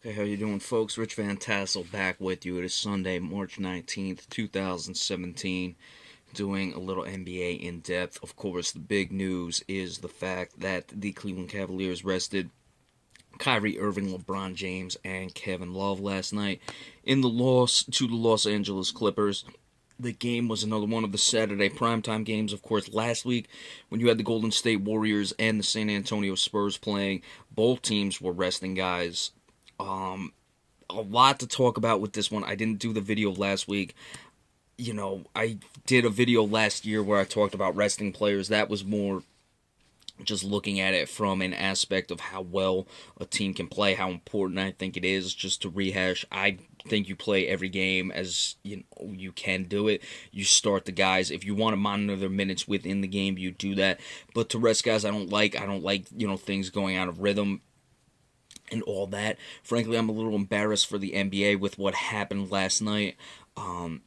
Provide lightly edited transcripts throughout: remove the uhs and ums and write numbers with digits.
Hey, how you doing, folks? Rich Van Tassel back with you. It is Sunday, March 19th, 2017, doing a little NBA in depth. Of course, the big news is the fact that the Cleveland Cavaliers rested Kyrie Irving, LeBron James, and Kevin Love last night in the loss to the Los Angeles Clippers. The game was another one of the Saturday primetime games. Of course, last week when you had the Golden State Warriors and the San Antonio Spurs playing, both teams were resting guys. Um, a lot to talk about with this one. I didn't do the video last week. I did a video last year where I talked about resting players. That was more just looking at it from an aspect of how well a team can play, how important I think it is. Just to rehash, I think you play every game as you can do it. You start the guys. If you want to monitor their minutes within the game, you do that. But to rest guys, I don't like things going out of rhythm and all that. Frankly, I'm a little embarrassed for the NBA with what happened last night. I'm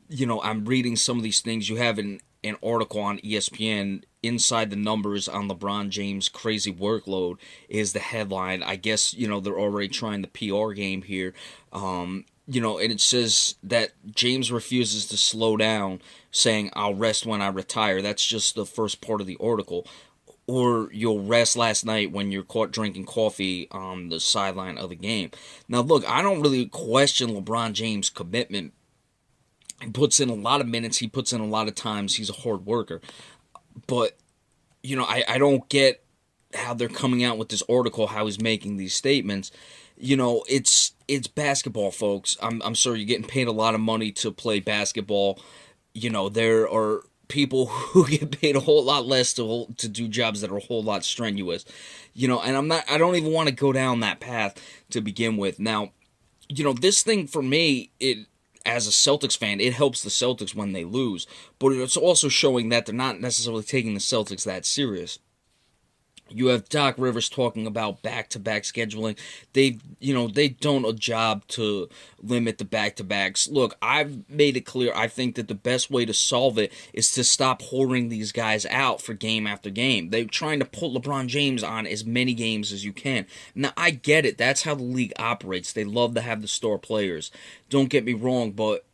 reading some of these things. You have an article on ESPN. Inside the numbers on LeBron James' crazy workload is the headline. I guess, they're already trying the PR game here. And it says that James refuses to slow down, saying, "I'll rest when I retire." That's just the first part of the article. Or you'll rest last night when you're caught drinking coffee on the sideline of the game. Now, look, I don't really question LeBron James' commitment. He puts in a lot of minutes. He puts in a lot of times. He's a hard worker. But, I don't get how they're coming out with this article, how he's making these statements. It's basketball, folks. I'm sorry, you're getting paid a lot of money to play basketball. There are people who get paid a whole lot less to do jobs that are a whole lot strenuous. And I don't even want to go down that path to begin with. Now, this thing for me, as a Celtics fan, it helps the Celtics when they lose, but it's also showing that they're not necessarily taking the Celtics that serious. You have Doc Rivers talking about back-to-back scheduling. They've done a job to limit the back-to-backs. Look, I've made it clear. I think that the best way to solve it is to stop whoring these guys out for game after game. They're trying to put LeBron James on as many games as you can. Now, I get it. That's how the league operates. They love to have the star players. Don't get me wrong, but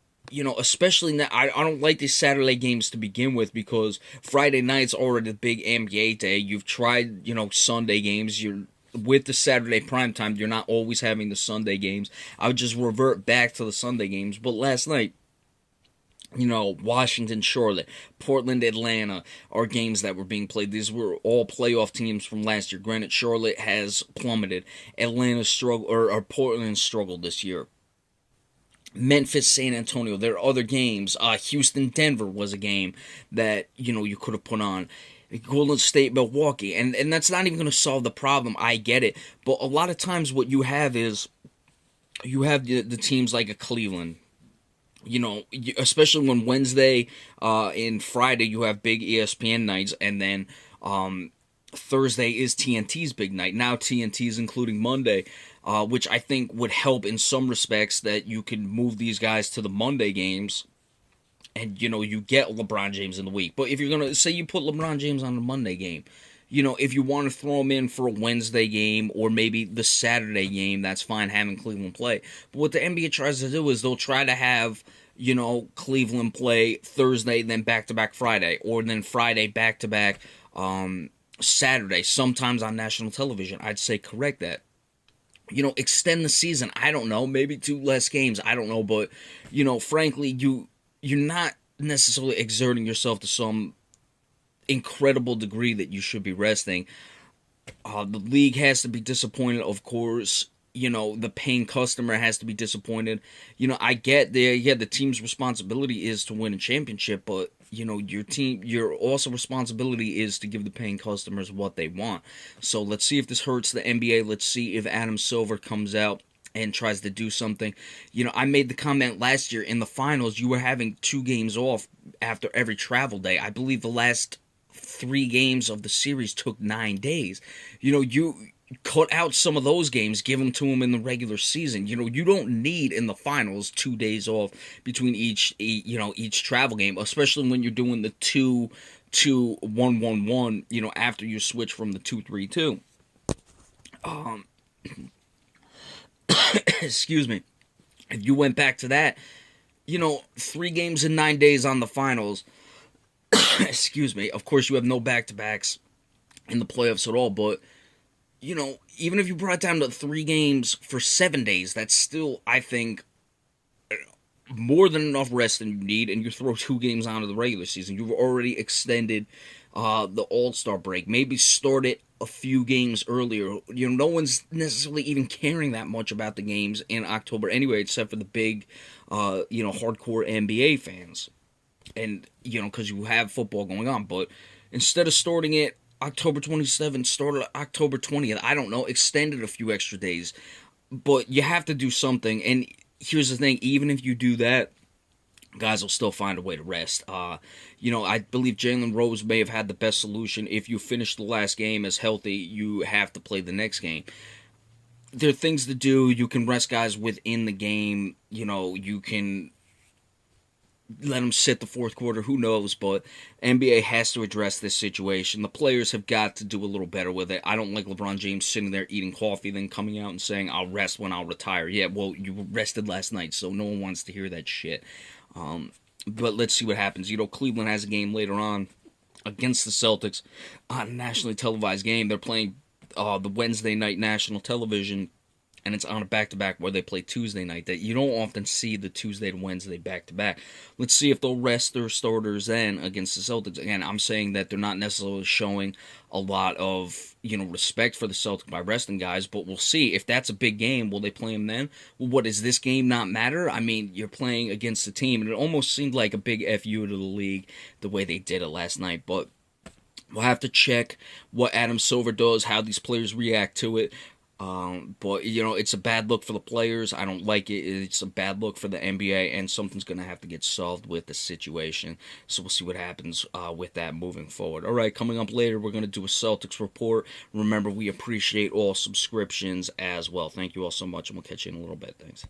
especially now, I don't like these Saturday games to begin with because Friday night's already the big NBA day. You've tried, Sunday games. You're with the Saturday primetime. You're not always having the Sunday games. I would just revert back to the Sunday games. But last night, Washington, Charlotte, Portland, Atlanta are games that were being played. These were all playoff teams from last year. Granted, Charlotte has plummeted. Atlanta struggled, or Portland struggled this year. Memphis, San Antonio. There are other games. Houston, Denver was a game that you could have put on. Golden State, Milwaukee, and that's not even going to solve the problem. I get it, but a lot of times what you have is you have the teams like a Cleveland. Especially when Wednesday and Friday you have big ESPN nights, and then Thursday is TNT's big night. Now TNT's including Monday, which I think would help in some respects that you can move these guys to the Monday games and, you get LeBron James in the week. But if you're going to say you put LeBron James on the Monday game, if you want to throw him in for a Wednesday game or maybe the Saturday game, that's fine having Cleveland play. But what the NBA tries to do is they'll try to have, Cleveland play Thursday, then back-to-back Friday, or then Friday back-to-back Saturday, sometimes on national television. I'd say correct that. Extend the season. I don't know. Maybe 2 less games. I don't know. But, frankly, you're not necessarily exerting yourself to some incredible degree that you should be resting. The league has to be disappointed, of course. The paying customer has to be disappointed. I get the team's responsibility is to win a championship, but your also responsibility is to give the paying customers what they want. So let's see if this hurts the NBA. Let's see if Adam Silver comes out and tries to do something. I made the comment last year in the finals, you were having 2 games off after every travel day. I believe the last 3 games of the series took 9 days. You cut out some of those games, give them to them in the regular season. You don't need in the finals 2 days off between each travel game, especially when you're doing the 2-2-1-1-1, after you switch from the 2-3-2. Excuse me. If you went back to that, 3 games in 9 days on the finals. Excuse me. Of course, you have no back to backs in the playoffs at all, but even if you brought down to 3 games for 7 days, that's still, I think, more than enough rest than you need, and you throw 2 games onto the regular season. You've already extended the All-Star break. Maybe start it a few games earlier. No one's necessarily even caring that much about the games in October anyway, except for the big, hardcore NBA fans. And, because you have football going on. But instead of starting it October 27th, start it October 20th. I don't know, extend it a few extra days. But you have to do something. And here's the thing, even if you do that, guys will still find a way to rest. I believe Jalen Rose may have had the best solution. If you finish the last game as healthy, you have to play the next game. There are things to do. You can rest guys within the game. You can let them sit the fourth quarter. Who knows? But NBA has to address this situation. The players have got to do a little better with it. I don't like LeBron James sitting there eating coffee, then coming out and saying, "I'll rest when I'll retire." Yeah, well, you rested last night, so no one wants to hear that shit. But let's see what happens. Cleveland has a game later on against the Celtics on a nationally televised game. They're playing the Wednesday night national television, and it's on a back-to-back where they play Tuesday night. That you don't often see the Tuesday to Wednesday back-to-back. Let's see if they'll rest their starters then against the Celtics. Again, I'm saying that they're not necessarily showing a lot of respect for the Celtics by resting guys, but we'll see. If that's a big game, will they play them then? Well, what, does this game not matter? I mean, you're playing against a team, and it almost seemed like a big FU to the league the way they did it last night, but we'll have to check what Adam Silver does, how these players react to it. But it's a bad look for the players. I don't like it. It's a bad look for the NBA, and something's going to have to get solved with the situation. So we'll see what happens with that moving forward. All right, coming up later, we're going to do a Celtics report. Remember, we appreciate all subscriptions as well. Thank you all so much, and we'll catch you in a little bit. Thanks.